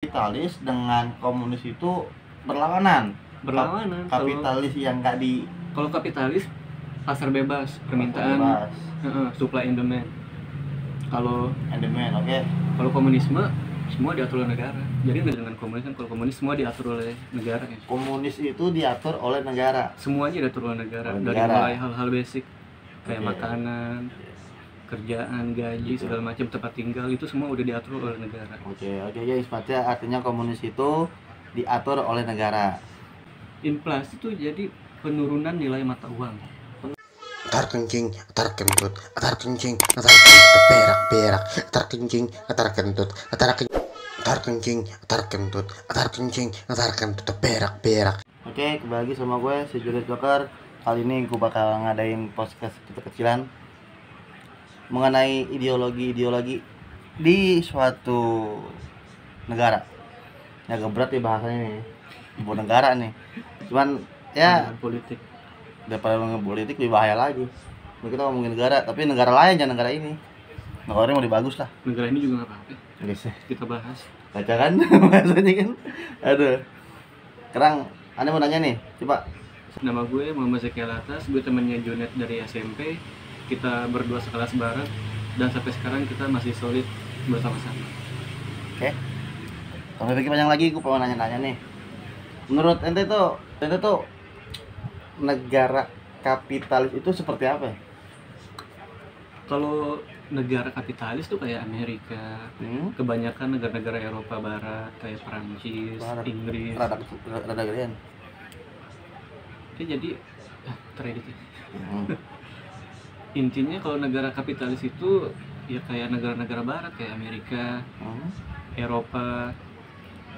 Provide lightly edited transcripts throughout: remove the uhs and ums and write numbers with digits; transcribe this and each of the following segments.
kapitalis dengan komunis itu berlawanan. Kapitalis yang nggak di kalau kapitalis pasar bebas, permintaan, supply and demand. Kalau kalau komunisme semua diatur oleh negara. Jadi dengan komunis kan, kalau komunis semua diatur oleh negara ya. Komunis itu diatur oleh negara. Semuanya diatur oleh negara. Dari mulai hal-hal basic kayak makanan, kerjaan, gaji, segala macam, tempat tinggal, itu semua udah diatur oleh negara. Oke, ya, artinya komunis itu diatur oleh negara. Inflasi itu jadi penurunan nilai mata uang. Atar kencing, atar kentut, atar kencing, atar kentut, berak, atar kencing, atar kentut, atar kencing, atar kentut, atar kencing, atar kentut, berak. Oke, kembali lagi sama gue, si Julius Joker. Kali ini gue bakal ngadain podcast kecil-kecilan mengenai ideologi di suatu negara. Ya agak berat ya bahasanya nih, buat negara nih. Cuman ya politik. Daripada ngomongin politik lebih bahaya lagi. Kita ngomongin negara, tapi negara lain jangan negara ini. Negara ini mau dibagus lah. Negara ini juga nggak apa-apa. Kita bahas. Baca kan bahasanya kan. Aduh. Sekarang Anda mau nanya nih, coba. Nama gue Muhammad Zaki Alatas, gue temannya Junet dari SMP. Kita berdua sekelas bareng dan sampai sekarang kita masih solid bersama-sama. Oke. Sampai pikir panjang lagi, gue mau nanya-nanya nih. Menurut ente tuh negara kapitalis itu seperti apa ya? Kalau negara kapitalis tuh kayak Amerika, kebanyakan negara-negara Eropa Barat kayak Perancis, Inggris. Rada gedean. Jadi teredit ya. Intinya kalau negara kapitalis itu ya kayak negara-negara Barat kayak Amerika, Eropa.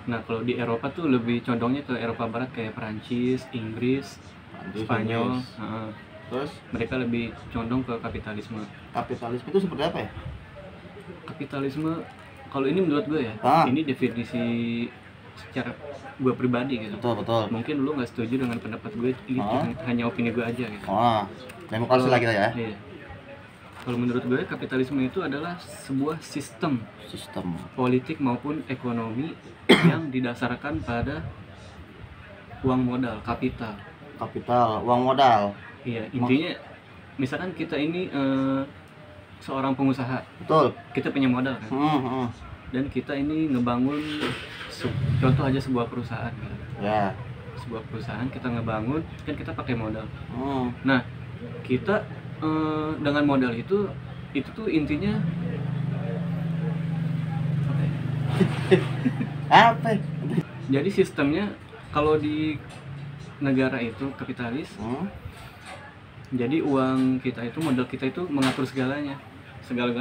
Nah kalau di Eropa tuh lebih condongnya ke Eropa Barat kayak Perancis, Inggris, Spanyol. Terus mereka lebih condong ke kapitalisme. Kapitalisme itu seperti apa ya? Kapitalisme kalau ini menurut gue ya, ini definisi secara gue pribadi gitu. Betul. Mungkin lu nggak setuju dengan pendapat gue, gitu. Hanya opini gue aja gitu. Demokrasi lah kita ya. Iya. Kalau menurut gue kapitalisme itu adalah sebuah sistem politik maupun ekonomi yang didasarkan pada uang modal, kapital, uang modal. Iya, intinya misalkan kita ini seorang pengusaha. Betul. Kita punya modal kan. Dan kita ini ngebangun contoh aja sebuah perusahaan gitu. Ya. Sebuah perusahaan kita ngebangun kan kita pakai modal. Nah, kita dengan modal itu tuh intinya apa? Jadi sistemnya kalau di negara itu kapitalis, jadi uang kita itu, modal kita itu mengatur segalanya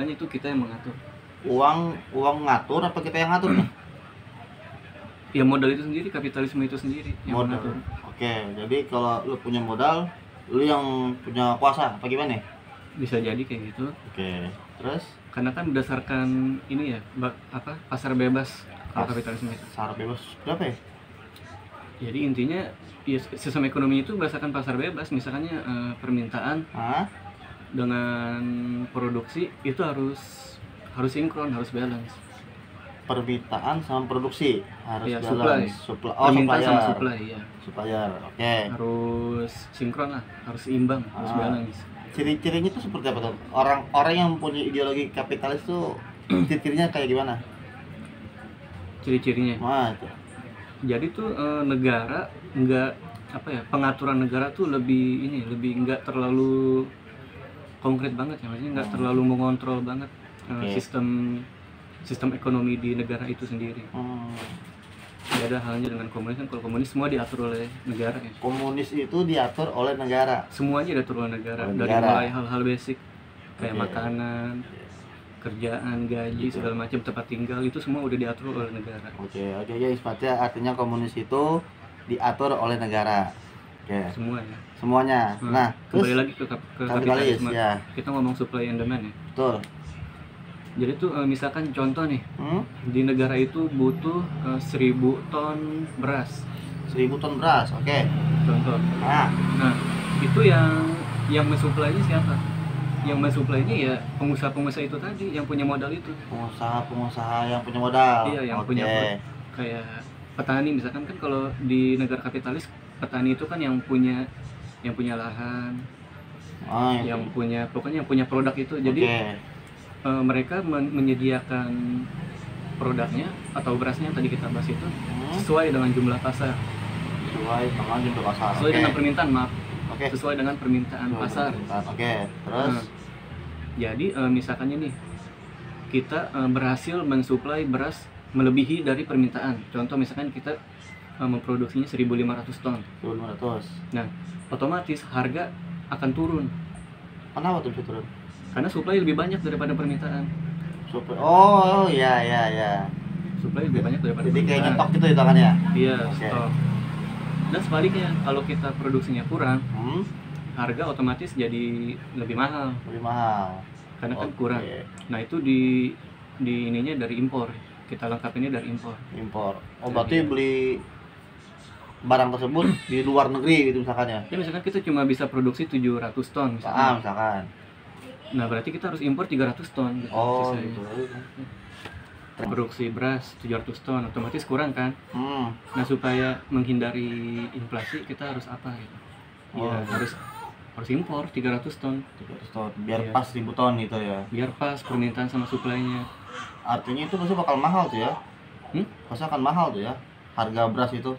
itu kita yang mengatur. Uang ngatur apa kita yang ngatur? Ya modal itu sendiri, kapitalisme itu sendiri yang modal mengatur. Oke, jadi kalau lu punya modal, lu yang punya kuasa apa gimana? Bisa jadi kayak gitu. Oke, terus? Karena kan berdasarkan ini ya, pasar bebas kalau kapitalisme itu. Pasar bebas berapa ya? Jadi intinya ya, sistem ekonomi itu berdasarkan pasar bebas. Misalnya permintaan dengan produksi itu harus sinkron, harus balance. Permintaan sama produksi harus ya, balance. Permintaan sama supply ya. Supplier, oke. Harus sinkron lah, harus imbang, harus balance. Ciri-cirinya itu seperti apa tuh? Orang yang punya ideologi kapitalis tuh ciri-cirinya kayak gimana? Ciri-cirinya. Jadi tuh negara enggak pengaturan negara tuh lebih enggak terlalu konkret banget ya, maksudnya enggak terlalu mengontrol banget sistem ekonomi di negara itu sendiri. Beda halnya dengan komunis kan, kalau komunis semua diatur oleh negara ya. Komunis itu diatur oleh negara. Semuanya diatur oleh negara. Dari mulai hal-hal basic kayak makanan, kerjaan, gaji, segala macam, tempat tinggal, itu semua udah diatur oleh negara. Oke, ya, artinya komunis itu diatur oleh negara. Semuanya. Nah, kembali lagi ke kapitalisme. Ya. Kita ngomong supply and demand ya. Betul. Jadi tuh misalkan contoh nih, di negara itu butuh 1000 ton beras. 1000 ton beras, oke. Contoh. Nah, itu yang mensuplainya siapa? Yang mensuplainya ya pengusaha-pengusaha itu tadi, yang punya modal itu. Pengusaha yang punya modal. Iya, yang punya kayak petani misalkan kan, kalau di negara kapitalis petani itu kan yang punya lahan, yang punya pokoknya yang punya produk itu. Jadi mereka menyediakan produknya atau berasnya yang tadi kita bahas itu sesuai dengan jumlah pasar, sesuai dengan permintaan, maaf, sesuai dengan permintaan pasar. Terus jadi misalkannya nih kita berhasil mensuplai beras melebihi dari permintaan. Contoh misalkan kita memproduksinya 1.500 ton. 1.500. Nah, otomatis harga akan turun. Kenapa tuh bisa turun? Karena suplai lebih banyak daripada permintaan. Oh, iya. Suplai lebih banyak daripada jadi permintaan. kayak nyetok gitu hitungannya. Iya, stok. Dan sebaliknya, kalau kita produksinya kurang, harga otomatis jadi lebih mahal. Karena kan kurang. Nah, itu di ininya dari impor. Kita lengkapinnya dari impor. Berarti beli barang tersebut di luar negeri gitu misalkan ya. Ya misalkan kita cuma bisa produksi 700 ton misalkan. Misalkan. Nah, berarti kita harus impor 300 ton gitu. Gitu. Produksi beras 700 ton otomatis kurang kan. Nah, supaya menghindari inflasi kita harus apa gitu. Ya, harus impor 300 ton biar pas 1.000 ton gitu ya. Biar pas permintaan sama suplainya. Artinya itu pasti bakal mahal tuh ya. Pasti akan mahal tuh ya harga beras itu.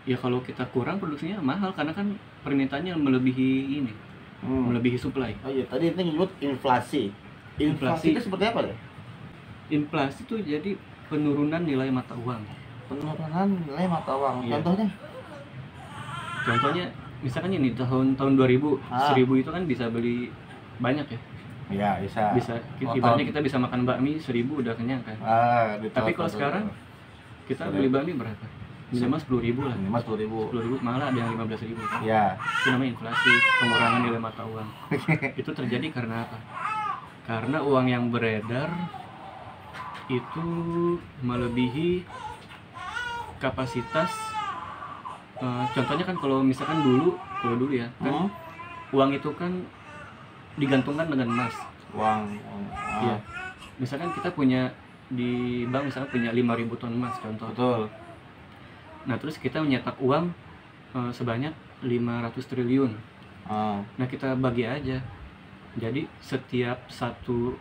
Ya kalau kita kurang produksinya mahal karena kan permintaannya melebihi ini. Melebihi suplai. Oh iya, tadi itu nyebut inflasi. Inflasi itu seperti apa ya? Inflasi itu jadi penurunan nilai mata uang. Iya. Contohnya misalkan ini tahun 2000, 1000 itu kan bisa beli banyak ya. Iya, bisa. Ibaratnya kita bisa makan bakmi 1000 udah kenyang kan. Tapi kalau sekarang kita beli bakmi berapa? Minimal 10.000 lah. Minimal 10.000. Malah ada yang 15.000 kan. Iya. Itu namanya inflasi, pengurangan nilai mata uang. Itu terjadi karena apa? Karena uang yang beredar itu melebihi kapasitas. Contohnya kan kalau misalkan dulu ya kan uang itu kan digantungkan dengan emas. Iya. Misalkan kita punya di bank misalkan punya 5.000 ton emas contoh. Betul. Nah, terus kita menyetak uang sebanyak 500 triliun. Nah, kita bagi aja. Jadi setiap satu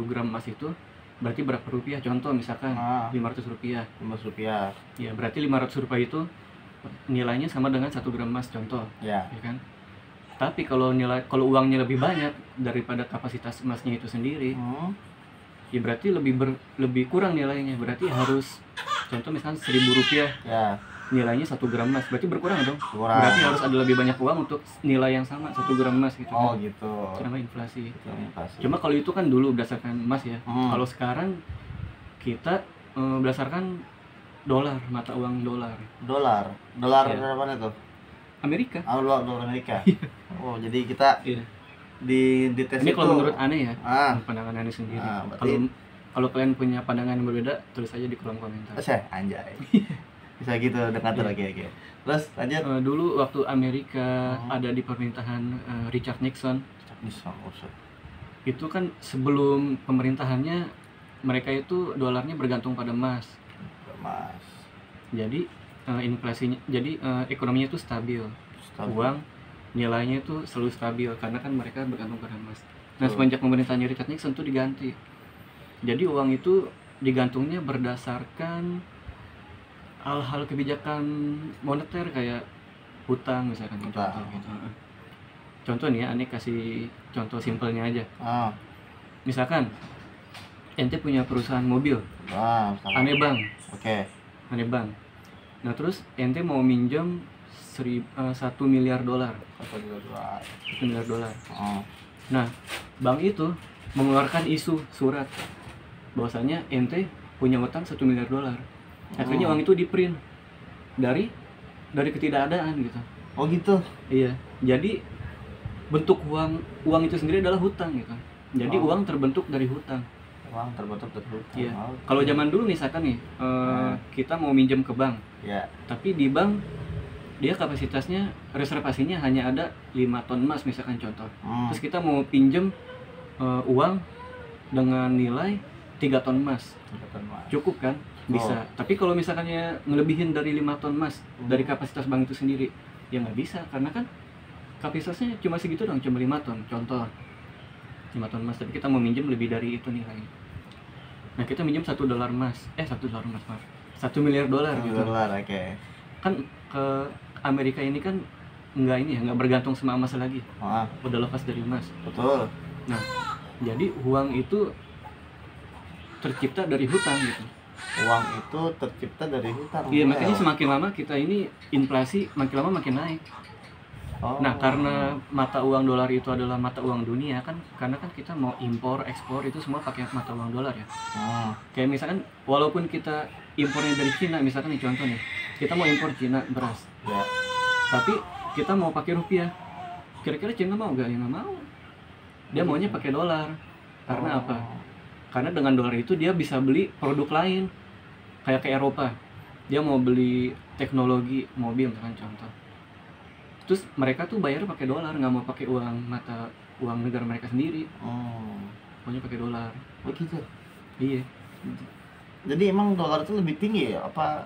gram emas itu berarti berapa rupiah? Contoh misalkan 500 rupiah. Ya, berarti 500 rupiah itu nilainya sama dengan 1 gram emas contoh. Ya kan? Tapi kalau uangnya lebih banyak daripada kapasitas emasnya itu sendiri, ya berarti lebih kurang nilainya. Berarti harus contoh misalkan 1.000 rupiah. Nilainya 1 gram emas, berarti berkurang dong. Berarti harus ada lebih banyak uang untuk nilai yang sama 1 gram emas gitu. Gitu. Itu namanya inflasi. Cuma kalau itu kan dulu berdasarkan emas ya. Kalau sekarang kita berdasarkan dolar, mata uang dolar. Dolar dari mana tuh? Amerika. Dolar Amerika. Jadi kita di tes ini itu. Kalau menurut aneh ya, pandangan aneh sendiri. Kalau kalian punya pandangan yang berbeda, tulis aja di kolom komentar. Anjay. Bisa gitu dekat lagi. Terus lanjut. Dulu waktu Amerika ada di pemerintahan Richard Nixon. Itu kan sebelum pemerintahannya mereka itu dolarnya bergantung pada emas. Jadi inflasinya, jadi ekonominya itu stabil. Uang nilainya itu selalu stabil karena kan mereka bergantung pada emas. Nah, semenjak pemerintahannya Richard Nixon itu diganti. Jadi uang itu digantungnya berdasarkan hal-hal kebijakan moneter kayak hutang misalkan contoh gitu. Contoh nih ya, Ane kasih contoh simpelnya aja. Misalkan ente punya perusahaan mobil. Ane bank. Ane bank. Nah, terus ente mau minjam 1 miliar dolar. 1 miliar dolar. Nah, bank itu mengeluarkan surat bahwasanya ente punya utang 1 miliar dolar. Akhirnya uang itu di-print dari ketidakadaan gitu. Gitu. Iya. Jadi bentuk uang itu sendiri adalah hutang gitu. Jadi uang terbentuk dari hutang. Iya. Kalau zaman dulu misalkan nih kita mau minjem ke bank. Tapi di bank dia kapasitasnya reservasinya hanya ada 5 ton emas misalkan contoh. Terus kita mau pinjem uang dengan nilai 3 3 ton emas. 3 ton emas. Cukup kan? Bisa. Tapi kalau misalkannya ngelebihin dari 5 ton emas dari kapasitas bank itu sendiri, ya nggak bisa, karena kan kapasitasnya cuma segitu dong, cuma 5 ton. Contoh 5 ton emas, tapi kita mau minjem lebih dari itu nilainya. Nah, kita minjem $1 emas. $1 emas, maaf. $1 miliar gitu. Oke. Kan ke Amerika ini kan nggak bergantung sama emas lagi. Udah lepas dari emas. Betul. Nah, jadi uang itu tercipta dari hutang gitu. Uang itu tercipta dari hutang. Iya, makanya semakin lama kita ini inflasi makin lama makin naik. Nah, karena mata uang dolar itu adalah mata uang dunia kan, karena kan kita mau impor, ekspor itu semua pakai mata uang dolar ya. Kayak misalkan walaupun kita impornya dari Cina, misalkan nih contoh nih, kita mau impor Cina beras. Ya. Tapi kita mau pakai rupiah. Kira-kira Cina mau nggak? Ya nggak mau. Dia maunya pakai dolar. Karena apa? Karena dengan dolar itu dia bisa beli produk lain. Kayak ke Eropa, dia mau beli teknologi mobil misalkan contoh. Terus mereka tuh bayar pakai dolar, nggak mau pakai mata uang negara mereka sendiri. Maunya pakai dolar. Begitu. Iya. Jadi emang dolar itu lebih tinggi ya? Apa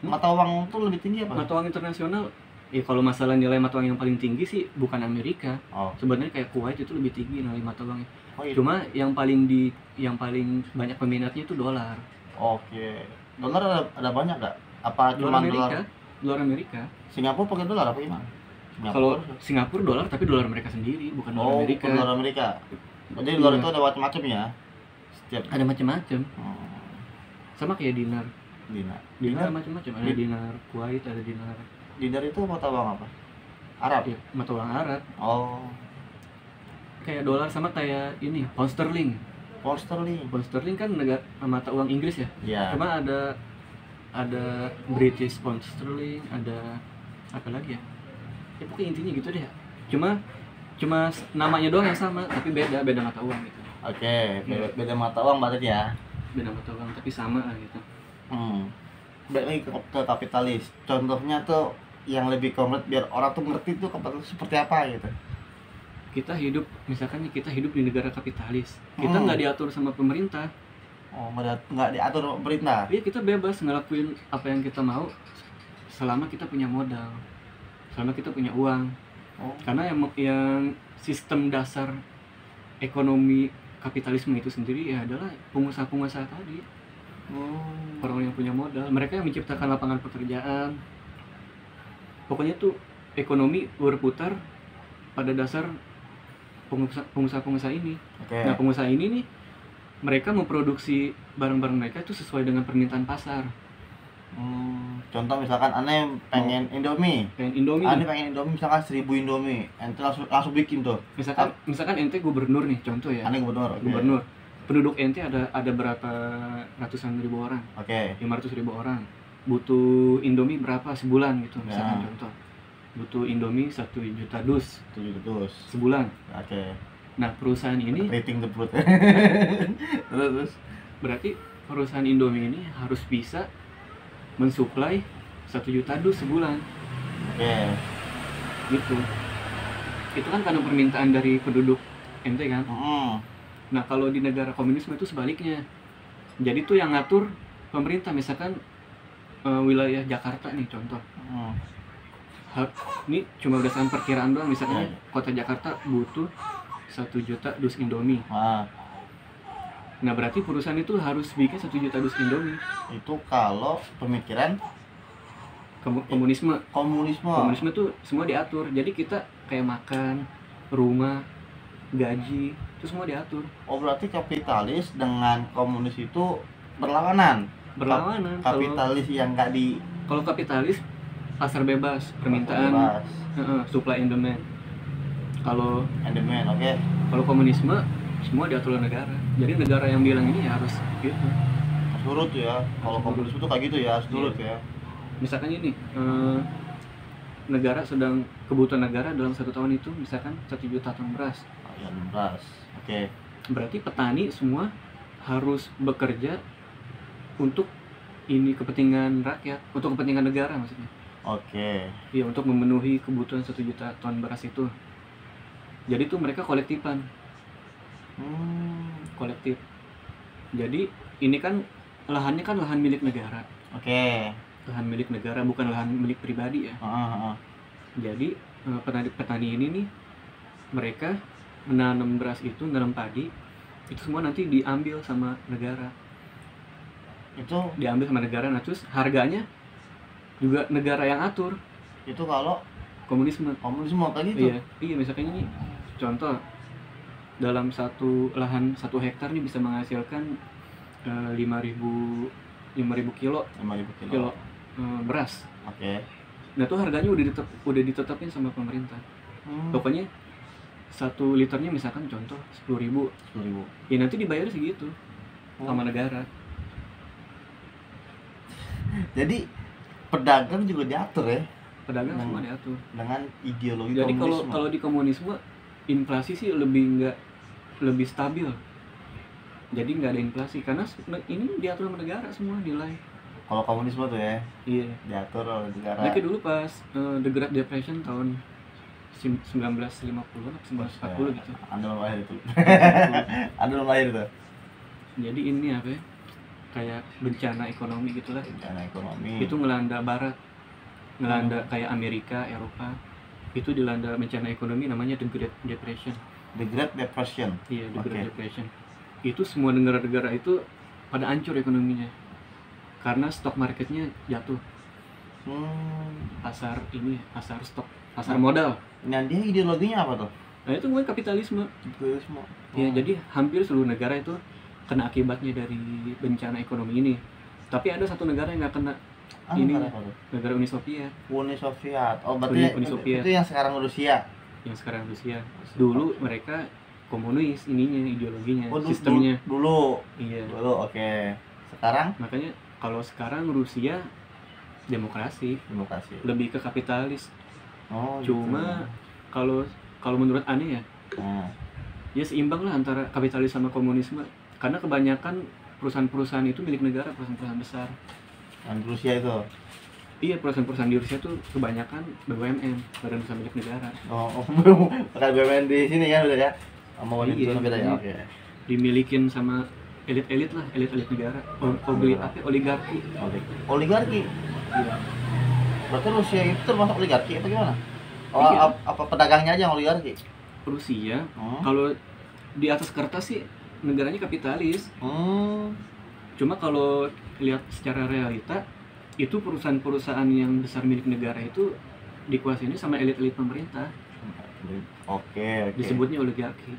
mata uang itu lebih tinggi apa? Mata uang internasional, ya kalau masalah nilai mata uang yang paling tinggi sih bukan Amerika. Sebenarnya kayak Kuwait itu lebih tinggi nilai mata uangnya. Iya. Cuma yang paling banyak peminatnya itu dolar. Oke. Dolar ada banyak nggak? Apa cuma Amerika? Dolar Amerika. Singapura pakai dolar apa gimana? Kalau Singapura dolar, tapi dolar mereka sendiri, bukan dolar Amerika. Bukan dolar Amerika. Jadi dolar itu ada macam-macam ya? Ada macam-macam. Sama kayak dinar. Dinar macam-macam. Ada dinar Kuwait, ada dinar. Dinar itu mata uang apa? Arab. Iya, mata uang Arab. Kayak dolar sama kayak ini, pound sterling. Pound sterling kan mata uang Inggris ya. Cuma ada British pound sterling, ada apa lagi ya? Ya pokoknya intinya gitu deh. Cuma namanya doang yang sama, tapi beda mata uang gitu. Oke, beda mata uang berarti ya. Beda mata uang tapi sama lah gitu. Balik lagi ke kapitalis. Contohnya tuh yang lebih konkret biar orang tuh ngerti tuh kapitalis seperti apa gitu. Kita hidup di negara kapitalis. Kita nggak diatur sama pemerintah. Nggak diatur sama pemerintah. Iya, kita bebas ngelakuin apa yang kita mau selama kita punya modal, selama kita punya uang. Karena yang sistem dasar ekonomi kapitalisme itu sendiri ya adalah pengusaha-pengusaha tadi. Orang yang punya modal, mereka yang menciptakan lapangan pekerjaan. Pokoknya tuh ekonomi berputar pada dasar pengusaha-pengusaha ini. Nah, pengusaha ini nih, mereka memproduksi barang-barang mereka itu sesuai dengan permintaan pasar. Contoh misalkan aneh pengen Indomie. Aneh pengen Indomie misalkan 1000 Indomie. Ente langsung bikin tuh. Misalkan ente gubernur nih, contoh ya. Aneh gubernur. Gubernur. Penduduk ente ada berapa ratusan ribu orang? 500.000 orang. Butuh Indomie berapa sebulan gitu misalkan contoh. Butuh Indomie 1 juta dus sebulan. Nah, perusahaan ini rating the fruit. Terus berarti perusahaan Indomie ini harus bisa mensuplai 1 juta dus sebulan. Gitu. Itu kan karena permintaan dari penduduk ente kan. Nah, kalau di negara komunisme itu sebaliknya. Jadi tuh yang ngatur pemerintah, misalkan wilayah Jakarta nih contoh. Ini cuma berdasarkan perkiraan doang, misalnya kota Jakarta butuh 1 juta dus Indomie. Nah, berarti perusahaan itu harus bikin 1 juta dus Indomie. Itu kalau pemikiran komunisme. Komunisme tuh semua diatur. Jadi kita kayak makan, rumah, gaji, itu semua diatur. Berarti kapitalis dengan komunis itu berlawanan. Kapitalis yang nggak di. Kalau kapitalis pasar bebas, permintaan, supply and demand. Kalau komunisme semua diatur oleh negara. Jadi negara yang bilang ini ya harus gitu. Surut ya. Kalau komunisme itu kayak gitu ya, surut ya. Misalkan ini negara sedang kebutuhan negara dalam 1 tahun itu misalkan 1 juta ton beras. Berarti petani semua harus bekerja untuk kepentingan rakyat, untuk kepentingan negara maksudnya. Iya, untuk memenuhi kebutuhan 1 juta ton beras itu. Jadi tuh mereka kolektif. Jadi ini kan lahannya kan lahan milik negara. Oke. Lahan milik negara, bukan lahan milik pribadi ya. Jadi petani ini nih, mereka menanam beras itu, menanam padi, itu semua nanti diambil sama negara. Itu Diambil sama negara, nah terus harganya juga negara yang atur. itu kalau Komunisme kayak gitu. Iya, misalkan ini contoh, dalam satu lahan 1 hektar nih bisa menghasilkan 5.000 kilo 5.000 kilo. beras. Oke. Nah itu harganya udah ditetapin sama pemerintah. Pokoknya 1 liternya misalkan contoh 10.000. Ya nanti dibayar segitu sama negara. Jadi pedagang juga diatur ya. Pedagang semua diatur Dengan ideologi jadi komunisme. kalau di komunisme inflasi sih lebih stabil, jadi nggak ada inflasi karena ini diatur sama negara semua nilai. Kalau komunisme tuh ya Iya, diatur oleh negara. nah dulu pas The Great Depression tahun 1950 atau 1940 gitu. Anda belum lahir itu. Anda belum lahir itu. Jadi ini apa ya, kayak bencana ekonomi gitulah. Bencana ekonomi. Itu ngelanda barat, ngelanda kayak Amerika, Eropa. Itu dilanda bencana ekonomi namanya The Great Depression. The Great Depression. Iya, The Great Depression. Itu semua negara-negara itu pada hancur ekonominya karena stok marketnya jatuh. Pasar stok, pasar modal. Nah, dia ideologinya apa tuh? Nah itu mulai kapitalisme. Kapitalisme. Ya, jadi hampir seluruh negara itu kena akibatnya dari bencana ekonomi ini. Tapi ada satu negara yang nggak kena. Ini negara Uni Soviet. Uni Soviet. Oh, berarti Uni Soviet. Itu yang sekarang Rusia. Yang sekarang Rusia. Dulu mereka komunis ininya, ideologinya, Oh, sistemnya. Dulu. Iya. Dulu, oke. Sekarang Makanya kalau sekarang Rusia demokrasi, lebih ke kapitalis. Oh, Cuma kalau menurut aneh ya, ya seimbang lah antara kapitalis sama komunisme. Karena kebanyakan perusahaan-perusahaan itu milik negara, perusahaan-perusahaan besar. Yang Rusia itu. Iya, perusahaan-perusahaan di Rusia tuh kebanyakan BUMN, badan usaha milik negara. Bukan BUMN di sini kan udah ya. Mau di sana beda ya. Oke. Dimilikin sama elit-elit lah, elit-elit negara. Oligarki. Oligarki. Iya. Berarti Rusia itu termasuk oligarki apa gimana? Oh, Iya. apa pedagangnya aja yang oligarki? Rusia kalau di atas kertas sih negaranya kapitalis. Cuma kalau lihat secara realita itu perusahaan-perusahaan yang besar milik negara itu dikuasainya sama elit-elit pemerintah. Oke. Disebutnya oligarki.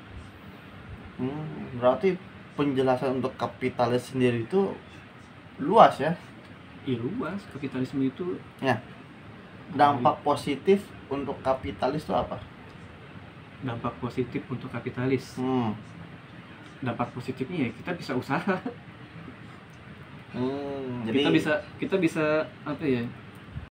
Berarti penjelasan untuk kapitalis sendiri itu luas ya? Iya, luas. Kapitalisme itu ya. Dampak positif untuk kapitalis itu apa? Dampak positif untuk kapitalis. Dampak positifnya ya kita bisa usaha. Jadi kita bisa apa ya?